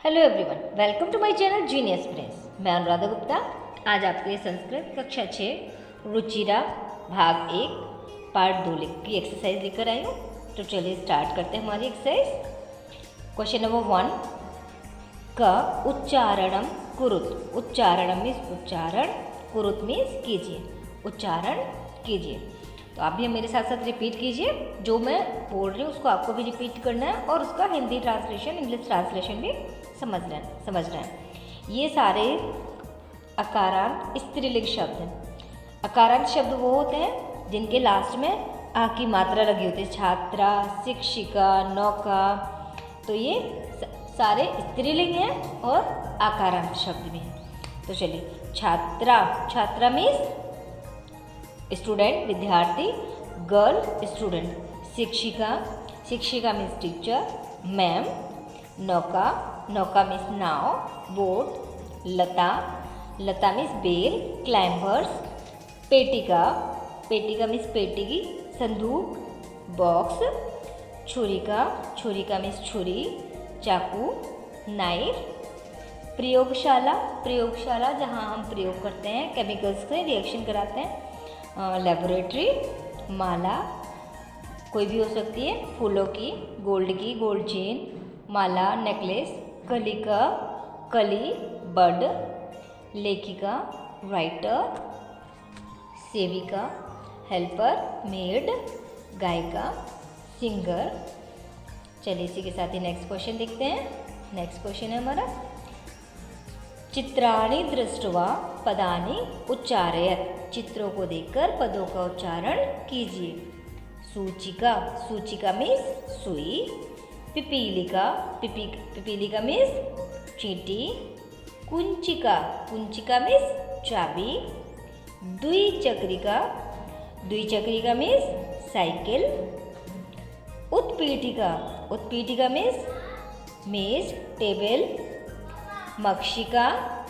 Hello everyone, welcome to my channel Genius Prince. मैं अनुराधा गुप्ता आज आपके लिए संस्कृत कक्षा 6 रुचिरा भाग 1 पार्ट 2 की एक्सरसाइज लेकर आई हूँ। तो चलिए स्टार्ट करते हैं हमारी एक्सरसाइज। क्वेश्चन नंबर 1 का उच्चारणम कुरुत। उच्चारणम मीन्स उच्चारण, कुरुत मीन्स कीजिए, उच्चारण कीजिए। तो आप भी मेरे साथ साथ रिपीट कीजिए, जो मैं बोल रही हूँ उसको आपको भी रिपीट करना है और उसका हिंदी ट्रांसलेशन, इंग्लिश ट्रांसलेशन भी समझना है। ये सारे अकारांत स्त्रीलिंग शब्द हैं। अकारांत शब्द वो होते हैं जिनके लास्ट में आ की मात्रा लगी होती है, छात्रा, शिक्षिका, नौका। तो ये सारे स्त्रीलिंग हैं और आकारांत शब्द भी हैं। तो चलिए, छात्रा, छात्रा मीन्स स्टूडेंट, विद्यार्थी, गर्ल स्टूडेंट। शिक्षिका, शिक्षिका मीन्स टीचर, मैम। नौका, नौका मीन्स नाव, बोट। लता, लता मीन्स बेल, क्लाइंबर्स। पेटिका, पेटिका मीन्स पेटिकी, संदूक, बॉक्स। छुरिका, छुरिका मीन्स छुरी, चाकू, नाइफ। प्रयोगशाला, प्रयोगशाला जहाँ हम प्रयोग करते हैं, केमिकल्स से रिएक्शन कराते हैं। लेबोरेटरी। माला, कोई भी हो सकती है, फूलों की, गोल्ड चेन, माला, नेकलेस। कलिका, कली, बड। लेखिका, राइटर। सेविका, हेल्पर, मेड। गायिका, सिंगर। चलिए इसी के साथ ही नेक्स्ट क्वेश्चन देखते हैं। नेक्स्ट क्वेश्चन है हमारा, चित्राणि दृष्ट्वा पदानि उच्चारयत। चित्रों को देखकर पदों का उच्चारण कीजिए। सूचिका, सूचिका मीन्स सुई। पिपीलिका, पिपीलिका मीन्स चींटी। कुंचिका, कुंचिका मीन्स चाबी। द्विचक्रिका, द्विचक्रिका मीन्स साइकिल। उत्पीठिका, उत्पीठिका मीन्स मेज, टेबल। मक्षिका,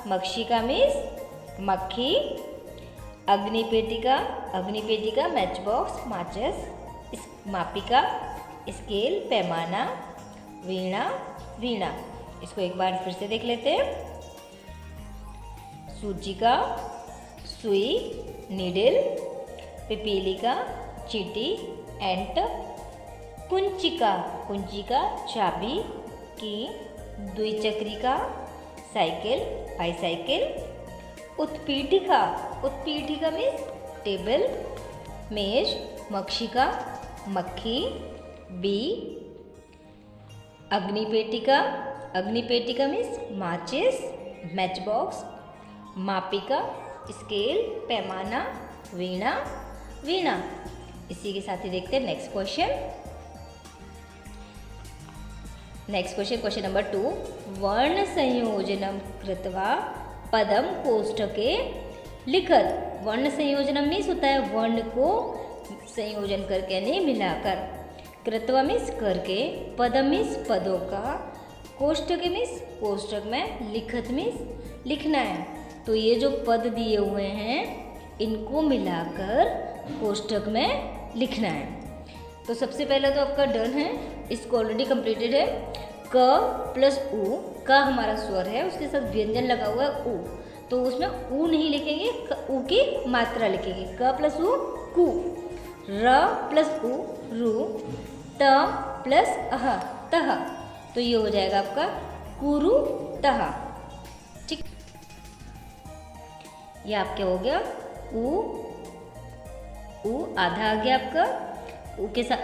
मक्षिका मीन्स मक्खी। अग्निपेटिका, अग्निपेटिका मैच बॉक्स, माचिस। मापिका, स्केल, पैमाना। वीणा, वीणा। इसको एक बार फिर से देख लेते हैं। सूचिका, सुई, नीडल। पिपीलिका, चींटी, एंट। कुंचिका, कुंचिका चाबी की। द्विचक्रिका, साइकिल, बाईसाइकिल। उत्पीठिका, उत्पीठिका मीन्स टेबल, मेज। मक्षिका, मक्खी, बी। अग्निपेटिका, अग्निपेटिका मीन्स माचिस, मैच बॉक्स। मापिका, स्केल, पैमाना। वीणा, वीणा। इसी के साथ ही देखते हैं next question. Next question, question number 2, वर्ण संयोजनम कृत्वा पदम कोष्ठके लिखत। वर्ण संयोजनम मीन्स होता है वर्ण को संयोजन करके यानी मिलाकर। कृत्वा मीन्स करके, पदम मीन्स पदों का, कोष्ठके मीन्स कोष्ठक में, लिखत मीन्स लिखना है। तो ये जो पद दिए हुए हैं इनको मिलाकर कोष्ठक में लिखना है। तो सबसे पहला तो आपका डन है, इसको ऑलरेडी कंप्लीटेड है। क प्लस उ, का हमारा स्वर है, उसके साथ व्यंजन लगा हुआ है उ, तो उसमें उ नहीं लिखेंगे, उ की मात्रा लिखेंगे। क प्लस उ कु। र प्लस उ रु। त प्लस अह तह, तो ये हो जाएगा आपका कुरु तह। ठीक, ये आपका हो गया उ आधा आ गया आपका। उ के साथ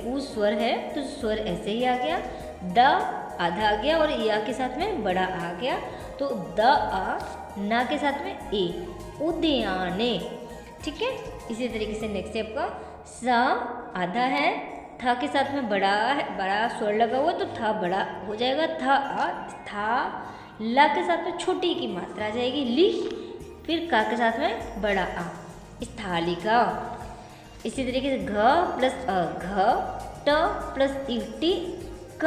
उ स्वर है तो स्वर ऐसे ही आ गया। द आधा आ गया और या के साथ में बड़ा आ गया, तो द आ, ना के साथ में ए, उद्याने। ठीक है, इसी तरीके से नेक्स्ट है आपका स आधा है, था के साथ में बड़ा है, बड़ा स्वर लगा हुआ तो था बड़ा हो जाएगा। था आ, था। ला के साथ में छोटी की मात्रा आ जाएगी ली, फिर का के साथ में बड़ा आ, स्थालिका। इसी तरीके से घ प्लस अ घ। ट प्लस ई टी। क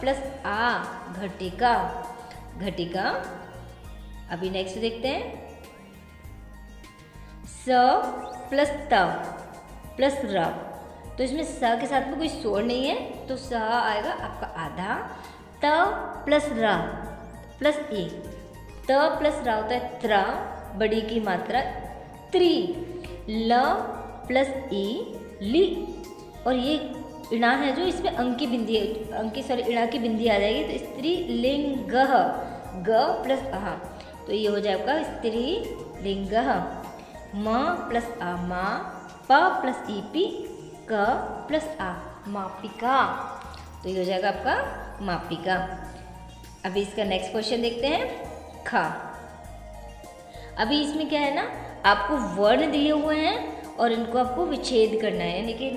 प्लस आ घटिका, घटिका। अभी नेक्स्ट देखते हैं, स प्लस त प्लस र। तो इसमें स के साथ में कोई स्वर नहीं है तो स आएगा आपका आधा। त प्लस र प्लस ए, त प्लस रा होता है त्रा, बड़ी की मात्रा त्रि, ल प्लस ई ली, और ये इणा है जो इसमें अंक की बिंदी इणा की बिंदी आ जाएगी तो स्त्रीलिंग, ग प्लस अह, तो ये हो जाएगा स्त्रीलिंग। म प्लस आ मा, प प्लस ई पी, क प्लस आ मापिका, तो ये हो जाएगा आपका मापिका। अभी इसका नेक्स्ट क्वेश्चन देखते हैं, ख। अभी इसमें क्या है ना, आपको वर्ण दिए हुए हैं और इनको आपको विच्छेद करना है, यानी कि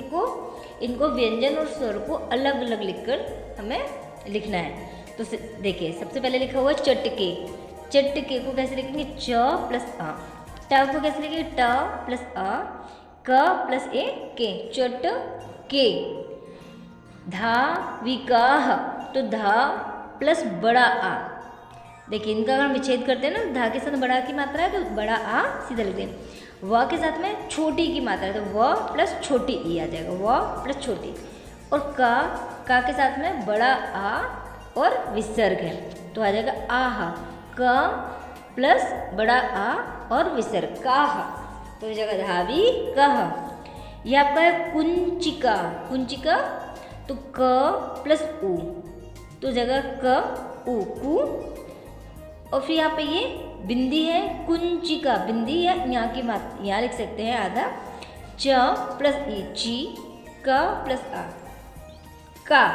इनको व्यंजन और स्वर को अलग अलग लिखकर हमें लिखना है। तो देखिए सबसे पहले लिखा हुआ है चटके, चटके को कैसे लिखेंगे, च प्लस आ, ट को कैसे लिखेंगे, ट प्लस आ, क प्लस ए के, चट के। धा विकाह, तो धा प्लस बड़ा आ, देखिए इनका अगर विच्छेद करते हैं ना, धा के साथ बड़ा की मात्रा है तो बड़ा आ सीधा लिखते हैं, व के साथ में छोटी की मात्रा है तो व प्लस छोटी ई आ जाएगा, व प्लस छोटी, और का के साथ में बड़ा आ और विसर्ग है तो आ जाएगा आह, क प्लस बड़ा आ और विसर्ग काह, तो हो जाएगा धावी कह। यह आपका है कुंचिका, कुंचिका तो क प्लस उ, तो जगह क उ कु, और फिर यहाँ पे ये बिंदी है कुंचिका, बिंदी या यहाँ की मात्रा यहाँ लिख सकते हैं आधा, च प्लस ई ची, क प्लस आ का,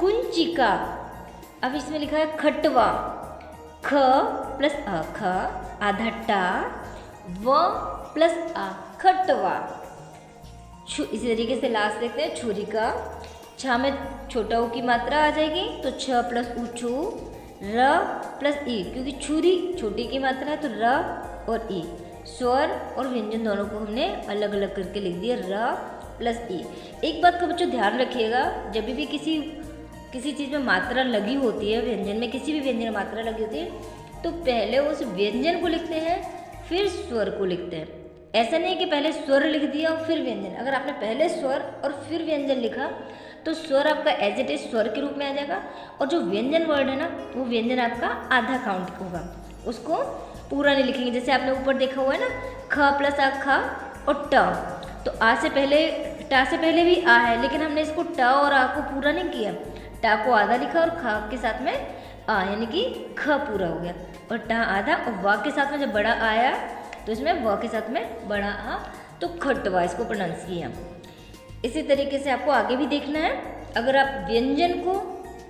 कुंचिका। अब इसमें लिखा है खटवा, ख प्लस अ ख, आधा टा, व प्लस आ खटवा। इसी तरीके से लास्ट देखते हैं छुरिका, छ में छोटा ऊ की मात्रा आ जाएगी तो छ प्लस ऊ छू, र प्लस ई, क्योंकि छुरी छोटी की मात्रा है तो र और ई, स्वर और व्यंजन दोनों को हमने अलग अलग करके लिख दिया, र प्लस ई। एक बात का बच्चों ध्यान रखिएगा, जब भी किसी चीज़ में मात्रा लगी होती है, व्यंजन में किसी भी व्यंजन में मात्रा लगी होती है तो पहले उस व्यंजन को लिखते हैं फिर स्वर को लिखते हैं। ऐसा नहीं कि पहले स्वर लिख दिया और फिर व्यंजन, अगर आपने पहले स्वर और फिर व्यंजन लिखा तो स्वर आपका एज इट इज स्वर के रूप में आ जाएगा, और जो व्यंजन वर्ड है ना वो व्यंजन आपका आधा काउंट होगा, उसको पूरा नहीं लिखेंगे। जैसे आपने ऊपर देखा हुआ है ना, ख प्लस आ खा और ट, तो आ से पहले टा से पहले भी आ है, लेकिन हमने इसको ट और आ को पूरा नहीं किया, टा को आधा लिखा और खा के साथ में आ, यानी कि ख पूरा हो गया, और टा आधा, और वा के साथ में जब बड़ा आया तो इसमें व के साथ में बड़ा आ तो खटवा, इसको प्रोनाउंस किया। इसी तरीके से आपको आगे भी देखना है, अगर आप व्यंजन को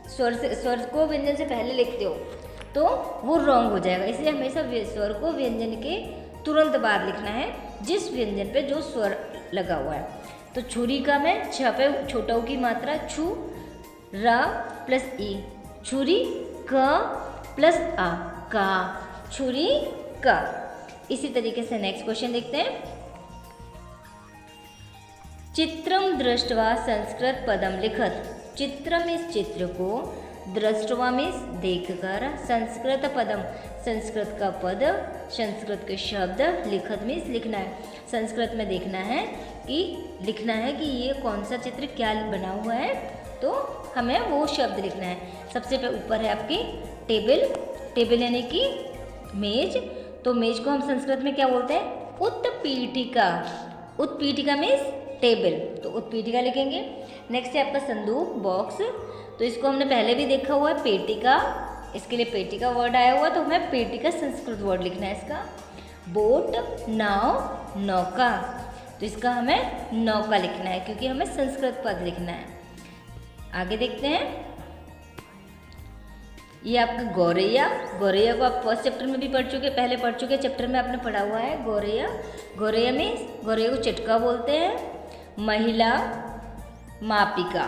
स्वर को व्यंजन से पहले लिखते हो तो वो रॉन्ग हो जाएगा, इसलिए हमेशा स्वर को व्यंजन के तुरंत बाद लिखना है जिस व्यंजन पे जो स्वर लगा हुआ है। तो छुरी का में छ पे छोटा ऊ की मात्रा छु, रा प्लस ई, छुरी, क प्लस आ का, छुरी का। इसी तरीके से नेक्स्ट क्वेश्चन देखते हैं, चित्रम दृष्ट्वा संस्कृत पदम लिखत, चित्रम इस चित्र को, दृष्ट्वा में देखकर, संस्कृत पदम संस्कृत का पद, संस्कृत के शब्द, लिखत में लिखना है, संस्कृत में देखना है कि लिखना है कि ये कौन सा चित्र क्या बना हुआ है, तो हमें वो शब्द लिखना है। सबसे ऊपर है आपकी टेबल, टेबल यानी कि मेज, तो मेज को हम संस्कृत में क्या बोलते हैं, उत्पीठिका, उत्पीठिका मीन्स टेबल, तो उत्पीठिका लिखेंगे। नेक्स्ट है आपका संदूक, बॉक्स, तो इसको हमने पहले भी देखा हुआ है, पेटिका, इसके लिए पेटिका वर्ड आया हुआ तो हमें पेटिका संस्कृत वर्ड लिखना है इसका। बोट, नाव, नौका, तो इसका हमें नौका लिखना है क्योंकि हमें संस्कृत पद लिखना है। आगे देखते हैं, ये आपका गौरैया, गौरैया को आप फर्स्ट चैप्टर में भी पहले पढ़ चुके चैप्टर में आपने पढ़ा हुआ है गौरैया। गौरैया में गौरैया को चटका बोलते हैं। महिला, मापिका,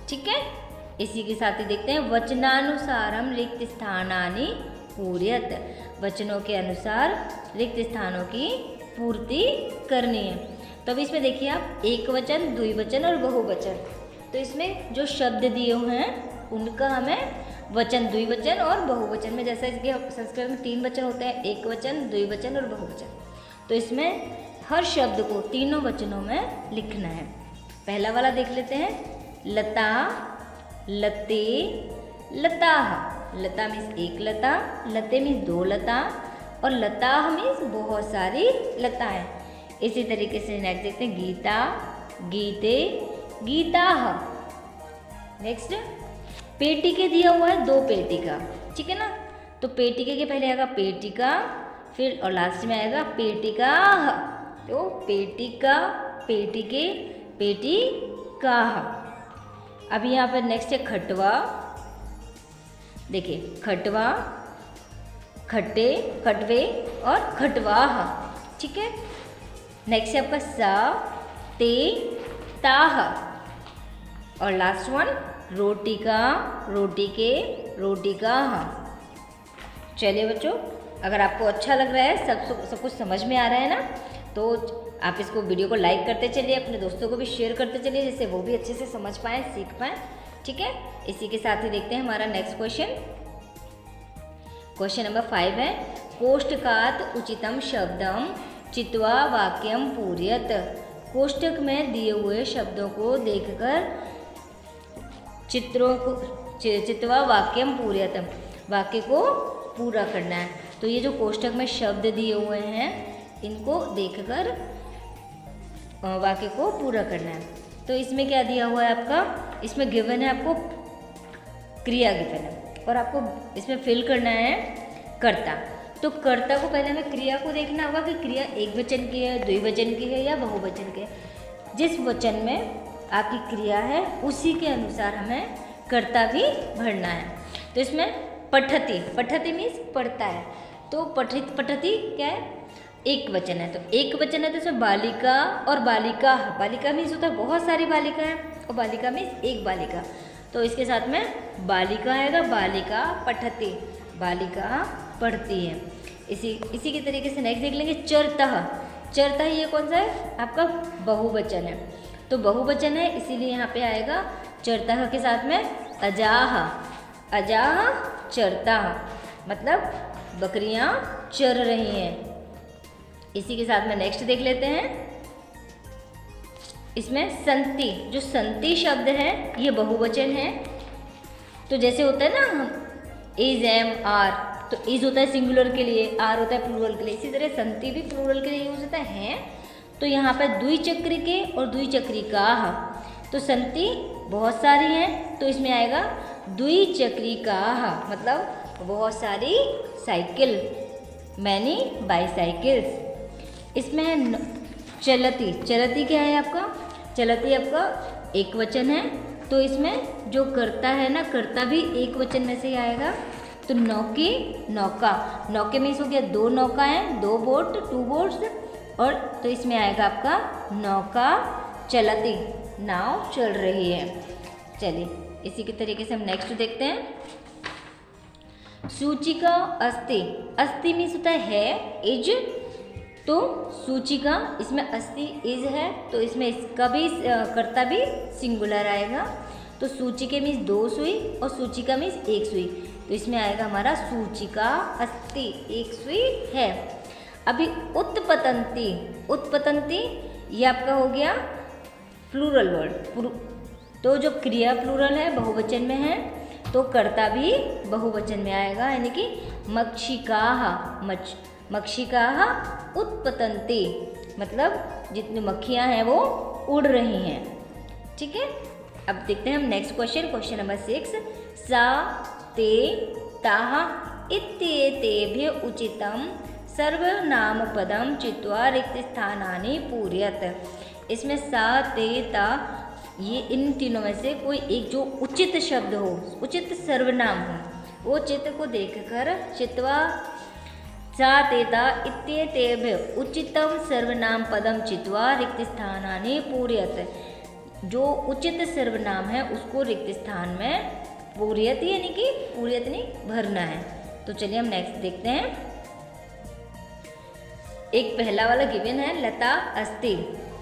ठीक है। इसी के साथ ही देखते हैं, वचनानुसारम रिक्त स्थानानि पूर्यत, वचनों के अनुसार रिक्त स्थानों की पूर्ति करनी है। तो अब इसमें देखिए आप एक वचन, द्विवचन और बहुवचन, तो इसमें जो शब्द दिए हुए हैं उनका हमें वचन, द्विवचन और बहुवचन में, जैसा इसके संस्कृत में 3 वचन होते हैं, एक वचन, द्विवचन और बहुवचन, तो इसमें हर शब्द को तीनों वचनों में लिखना है। पहला वाला देख लेते हैं, लता, लते, लताह, लता मीन्स एक लता, लते मीन्स दो लता, और लता मीन्स बहुत सारी लताएं। इसी तरीके से नेक्स्ट देखते हैं गीता, गीते, गीताः। नेक्स्ट पेटिके दिया हुआ है, दो पेटिका, ठीक है ना। तो पेटिके के पहले आएगा पेटिका, फिर और लास्ट में आएगा पेटिकाः। तो पेटिका, पेटिके, पेटिकाः। अभी यहाँ पर नेक्स्ट है खटवा। देखिए खटवा, खट्टे, खटवे और खटवाः, ठीक है। नेक्स्ट है आपका सा, ते, ताः। और लास्ट वन रोटिका, रोटिके, रोटिकाः। चलिए बच्चों, अगर आपको अच्छा लग रहा है, सब कुछ समझ में आ रहा है ना, तो आप इसको वीडियो को लाइक करते चलिए, अपने दोस्तों को भी शेयर करते चलिए, जिससे वो भी अच्छे से समझ पाएँ, सीख पाएँ, ठीक है। इसी के साथ ही देखते हैं हमारा नेक्स्ट क्वेश्चन। क्वेश्चन नंबर 5 है कोष्टकात् उचितम शब्दम चित्वा वाक्यम पूरयत। कोष्टक में दिए हुए शब्दों को देखकर चित्वा वाक्यम पूरयत, वाक्य को पूरा करना है। तो ये जो कोष्टक में शब्द दिए हुए हैं, इनको देखकर वाक्य को पूरा करना है। तो इसमें क्या दिया हुआ है आपका, इसमें गिवन है आपको क्रिया गिवन है, और आपको इसमें फिल करना है कर्ता। तो कर्ता को पहले हमें क्रिया को देखना होगा कि क्रिया एक वचन की है, द्विवचन की है या बहुवचन की है। जिस वचन में आपकी क्रिया है उसी के अनुसार हमें कर्ता भी भरना है। तो इसमें पठति, पठति मीन्स पढ़ता है, तो पठति क्या है, एक वचन है। तो एक वचन है तो इसमें बालिका और बालिका, बालिका मीन्स होता है बहुत सारी बालिका है, और बालिका मीन्स एक बालिका। तो इसके साथ में बालिका आएगा, बालिका पठति, बालिका पढ़ती है। इसी के तरीके से नेक्स्ट देख लेंगे चरतः। चरतः ये कौन सा है, आपका बहुवचन है। तो बहुवचन है इसीलिए यहाँ पे आएगा चरतः के साथ में अजाः, अजाः चरतः, मतलब बकरियाँ चर रही हैं। इसी के साथ में नेक्स्ट देख लेते हैं। इसमें संति, जो संति शब्द है ये बहुवचन है। तो जैसे होता है ना इज, एम, आर, तो इज होता है सिंगुलर के लिए, आर होता है प्लूरल के लिए, इसी तरह संति भी प्लूरल के लिए यूज होता है। तो यहाँ पर द्विचक्रिके और द्विचक्रिकाः। तो संति बहुत सारी हैं, तो इसमें आएगा द्विचक्रिकाः, मतलब बहुत सारी साइकिल, मैनी बाईसाइकिल्स। इसमें है चलती। चलती क्या है आपका, चलती आपका एक वचन है, तो इसमें जो कर्ता है ना, कर्ता भी एक वचन में से ही आएगा। तो नौकी, नौका, नौके मीन्स हो गया दो नौका हैं, दो बोट, टू बोट्स, और तो इसमें आएगा आपका नौका चलती, नाव चल रही है। चलिए इसी के तरीके से हम नेक्स्ट देखते हैं। सूचिका अस्ति, अस्ति मीन्स होता है इज, तो सूचिका इसमें अस्ति इज है, तो इसमें इसका भी कर्ता भी सिंगुलर आएगा। तो सूचिके मीन्स दो सुई और सूचिका मीन्स एक सुई, तो इसमें आएगा हमारा सूचिका अस्ति, एक सुई है। अभी उत्पतंती, उत्पतंती ये आपका हो गया प्लूरल वर्ड। तो जो क्रिया प्लूरल है, बहुवचन में है, तो कर्ता भी बहुवचन में आएगा, यानी कि मक्षिकाः, मक्षिकाः उत्पतन्ति, मतलब जितनी मक्खियाँ हैं वो उड़ रही हैं। ठीक है, अब देखते हैं हम नेक्स्ट क्वेश्चन, क्वेश्चन नंबर 6। सा ते ताः इत्येतेभ्य उचितं सर्वनामपदं चित्वा रिक्तस्थानानि पूरयत। इसमें सा ते ता, ये इन तीनों में से कोई एक जो उचित शब्द हो, उचित सर्वनाम हो, वो चित्त को देखकर चित्वा सा तेता इत्येतेभ्य उचितम सर्वनाम पदम चित्वा रिक्त स्थानानि पूरयत। जो उचित सर्वनाम है उसको रिक्त स्थान में पूरयत, यानी कि पूरयत नहीं भरना है। तो चलिए हम नेक्स्ट देखते हैं। एक पहला वाला गिवन है लता अस्ति।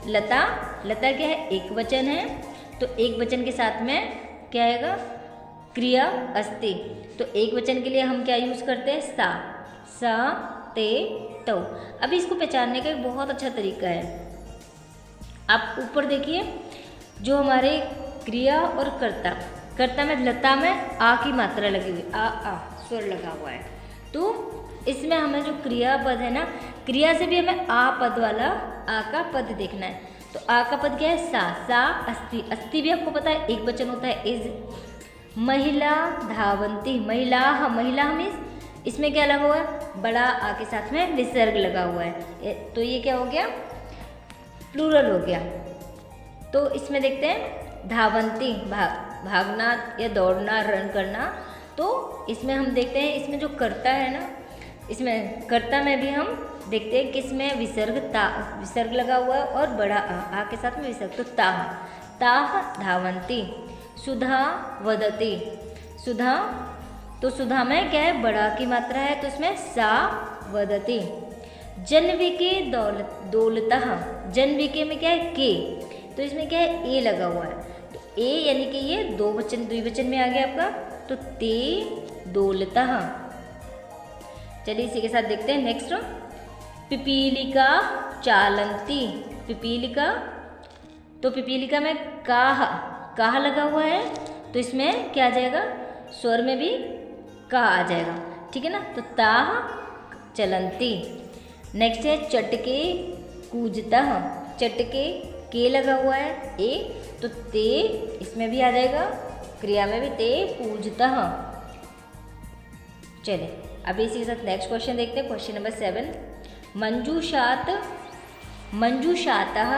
लता, लता क्या है, एक वचन है, तो एक वचन के साथ में क्या आएगा, क्रिया अस्ति। तो एक वचन के लिए हम क्या यूज़ करते हैं, सा, सा ते तो। अभी इसको पहचानने का एक बहुत अच्छा तरीका है, आप ऊपर देखिए, जो हमारे क्रिया और कर्ता, कर्ता में लता में आ की मात्रा लगी हुई, आ स्वर लगा हुआ है। तो इसमें हमें जो क्रियापद है ना, क्रिया से भी हमें आ पद वाला आ का पद देखना है। तो आ का पद क्या है? सा अस्ति। अस्ति भी आपको पता है एक वचन होता है इज। महिला धावंती, महिला मीन्स इसमें क्या लगा हुआ है? बड़ा आ के साथ में विसर्ग लगा हुआ है, तो ये क्या हो गया? प्लूरल हो गया। तो इसमें देखते हैं धावंती, भागना या दौड़ना, रन करना। तो इसमें हम देखते हैं, इसमें जो कर्ता है ना, इसमें कर्ता में भी हम देखते हैं कि इसमें विसर्ग लगा हुआ है और बड़ा आ के साथ में विसर्ग। तो ताह धावंती। सुधा वदती, सुधा, तो सुधा में क्या है? बड़ा की मात्रा है, तो इसमें सा वदती। जन्विके दौलतः, जन्विके में क्या है? के, तो इसमें क्या है? ए लगा हुआ है, तो ए यानी कि ये द्विवचन में आ गया आपका। तो ते दौलतः। चलिए इसी के साथ देखते हैं नेक्स्ट। पिपीलिका चालंती, पिपीलिका, तो पिपीलिका में काह लगा हुआ है, तो इसमें क्या आ जाएगा? स्वर में भी का आ जाएगा, ठीक है ना। तो ताह चलंती। नेक्स्ट है चटके कूजता, चटके के लगा हुआ है ए, तो ते इसमें भी आ जाएगा, क्रिया में भी ते पूजता। चलिए अभी इसी के साथ नेक्स्ट क्वेश्चन देखते हैं, क्वेश्चन नंबर 7। मंजूषातः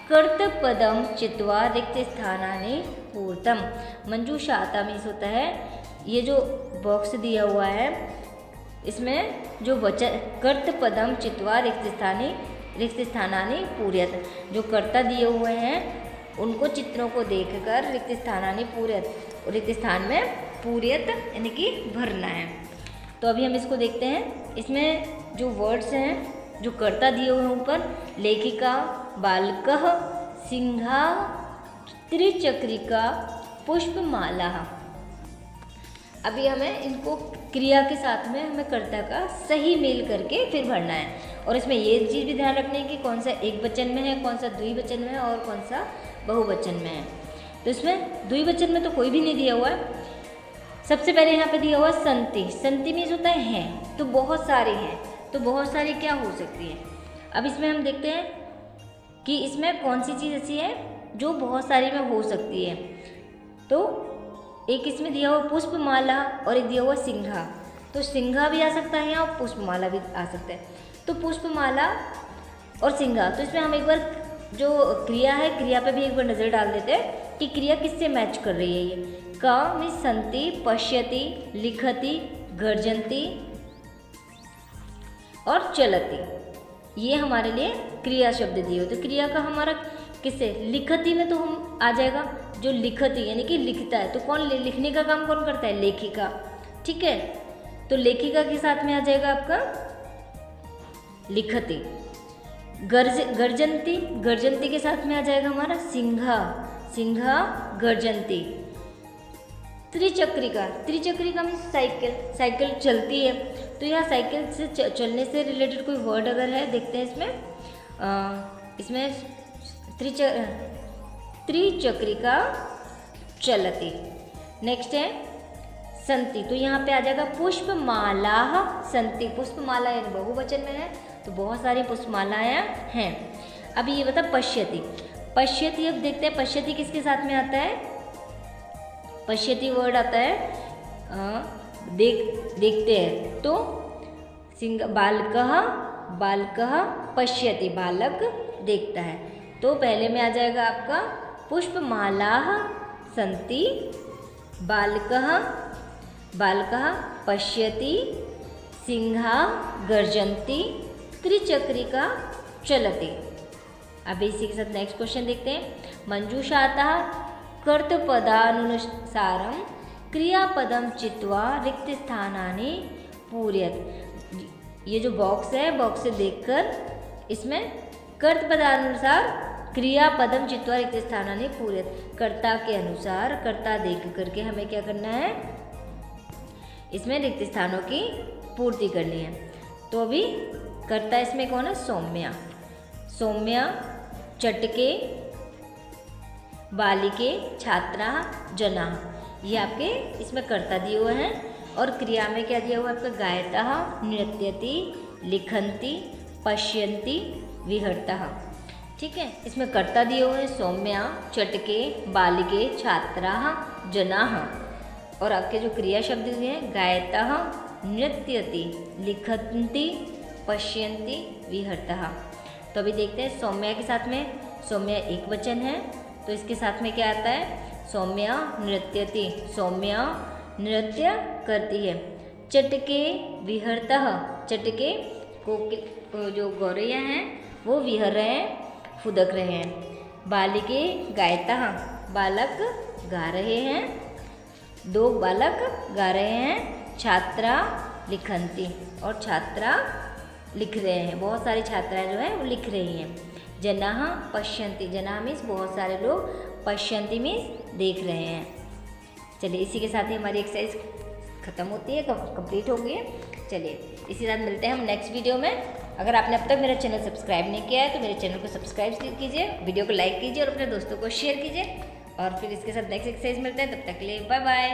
कर्तपदम चित्वा रिक्त स्थानानि पूर्तम। मंजूषाता मीन्स होता है, ये जो बॉक्स दिया हुआ है इसमें जो वचन कर्तपदम चित्वा रिक्त स्थानानि पूर्यत, जो कर्ता दिए हुए हैं उनको चित्रों को देखकर रिक्त स्थानानि पूर्यत, रिक्त स्थान में पूर्यत यानी कि भरना है। तो अभी हम इसको देखते हैं। इसमें जो वर्ड्स हैं जो कर्ता दिए हुए हैं ऊपर, लेखिका, बालकः, सिंहा, त्रिचक्रिका, पुष्पमाला। अभी हमें इनको क्रिया के साथ में हमें कर्ता का सही मेल करके फिर भरना है। और इसमें ये चीज़ भी ध्यान रखनी है कि कौन सा एक वचन में है, कौन सा द्विवचन में है और कौन सा बहुवचन में है। तो इसमें द्विवचन में तो कोई भी नहीं दिया हुआ है। सबसे पहले यहाँ पे दिया हुआ संति। संति मीन्स होता है हैं, तो बहुत सारे हैं, तो बहुत सारी क्या हो सकती है। अब इसमें हम देखते हैं कि इसमें कौन सी चीज़ ऐसी है जो बहुत सारी में हो सकती है। तो एक इसमें दिया हुआ पुष्पमाला और एक दिया हुआ सिंघा, तो सिंघा भी आ सकता है और पुष्पमाला भी आ सकता है। तो पुष्पमाला और सिंघा, तो इसमें हम एक बार जो क्रिया है, क्रिया पे भी एक बार नज़र डाल देते हैं कि क्रिया किससे मैच कर रही है। ये का मीन्स संति, पश्यति, लिखति, गर्जन्ति और चलति, ये हमारे लिए क्रिया शब्द दिए हो। तो क्रिया का हमारा किससे? लिखति में तो हम आ जाएगा, जो लिखति यानी कि लिखता है। तो कौन लिखने का काम कौन करता है? लेखिका, ठीक है। तो लेखिका के साथ में आ जाएगा आपका लिखति। गर्जन्ति, गर्जन्ति के साथ में आ जाएगा हमारा सिंघा, सिंघा गर्जन्ति। त्रिचक्रिका, त्रिचक्रिका में साइकिल, साइकिल चलती है। तो यहाँ साइकिल से चलने से रिलेटेड कोई वर्ड अगर है, देखते हैं इसमें त्रिचक्रिका चलती। नेक्स्ट है संति, तो यहाँ पे आ जाएगा पुष्पमाला संति। पुष्पमाला यानी बहुवचन में है, तो बहुत सारी पुष्पमालाएँ हैं। अभी ये बता पश्यति, पश्यति अब देखते हैं पश्यति किसके साथ में आता है। पश्यति वर्ड आता है देखते हैं, तो बालकः पश्यति, बालक देखता है। तो पहले में आ जाएगा आपका पुष्पमाला संति, बालकः पश्यति, सिंहा गर्जन्ति, त्रिचक्रिका चलति। अभी इसी के साथ नेक्स्ट क्वेश्चन देखते हैं। मंजूषातः कर्तपदानुसारं क्रियापदम चित्वा रिक्त स्थानानि पूरयत। ये जो बॉक्स है, बॉक्स से देखकर इसमें कर्तपदानुसार क्रियापदम चित्वा रिक्त स्थानानि पूरयत, कर्ता के अनुसार, कर्ता देख करके हमें क्या करना है, इसमें रिक्त स्थानों की पूर्ति करनी है। तो अभी कर्ता इसमें कौन है? सौम्या, सौम्या, चटके, बालिके, छात्रा, जना, ये आपके इसमें कर्ता दिए हुए हैं और क्रिया में क्या दिया हुआ है आपका गायतः, नृत्यति, लिखन्ति, पश्यन्ति, विहरतः। ठीक है, इसमें कर्ता दिए हुए हैं सौम्या, चटके, बालिके, छात्राः, जनाः। और आपके जो क्रिया शब्द दिए हैं गायतः, नृत्यति, लिखन्ति, पश्यन्ति, विहरतः। तो अभी देखते हैं सौम्या के साथ में, सौम्या एक वचन है तो इसके साथ में क्या आता है, सौम्या नृत्यति, सौम्या नृत्य करती है। चटके विहरतः, चटके को जो गौरैया हैं वो विहर रहे हैं, फुदक रहे हैं। बालिके गायतः, बालक गा रहे हैं, दो बालक गा रहे हैं। छात्रा लिखन्ति, और छात्रा लिख रहे हैं, बहुत सारी छात्राएं जो हैं वो लिख रही हैं। जनाः पश्यन्ति, जनाः मीन्स बहुत सारे लोग, पश्यन्ति मीन्स देख रहे हैं। चलिए इसी के साथ ही हमारी एक्सरसाइज ख़त्म होती है, कंप्लीट हो गई है। चलिए इसी साथ मिलते हैं हम नेक्स्ट वीडियो में। अगर आपने अब तक मेरा चैनल सब्सक्राइब नहीं किया है तो मेरे चैनल को सब्सक्राइब कीजिए, वीडियो को लाइक कीजिए और अपने दोस्तों को शेयर कीजिए। और फिर इसके साथ नेक्स्ट एक्सरसाइज मिलते हैं, तब तक के लिए बाय बाय।